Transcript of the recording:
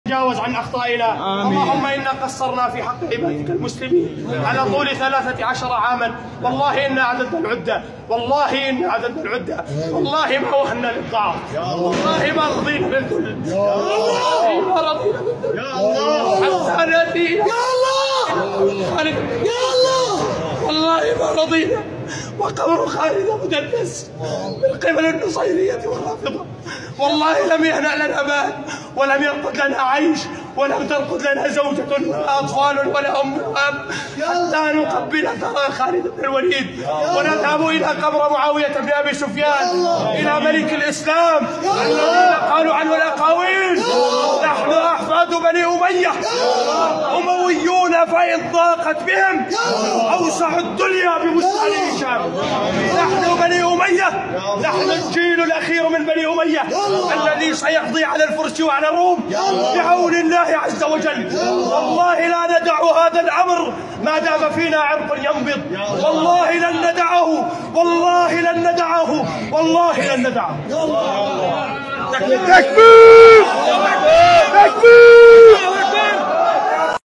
تجاوز عن أخطائنا. اللهم إنا قصرنا في حق عبادك المسلمين على طول 13 عاما. والله إنا عددنا العدة، والله إنا عددنا العدة، والله ما وهنا للضعف، والله ما رضينا بالذل، والله ما رضينا بالذل، يا الله حتى نأتي يا الله يا الله، والله ما رضينا. وقبر خالد مدنس من قبل النصيرية والرافضة، والله لم يهنأ لنا مال، ولم يرقد لنا عيش، ولم ترقد لنا زوجة ولا أطفال ولا أم وأب، حتى نقبل ثرى خالد بن الوليد ونذهب إلى قبر معاوية بن أبي سفيان، إلى ملك الإسلام الذين قالوا عنه الأقاويل: نحن أحفاد بني أمية، أمويون فإن ضاقت بهم أوسعوا الدنيا بمسعى هشام. نحن بني أمية، نحن الجيل الأخير من بني أمية الذي سيقضي على الفرس وعلى الروم بعون الله عز وجل. والله لا ندع هذا الأمر ما دام فينا عرق ينبض، والله لن ندعه، والله لن ندعه، والله لن ندعه. تكبير.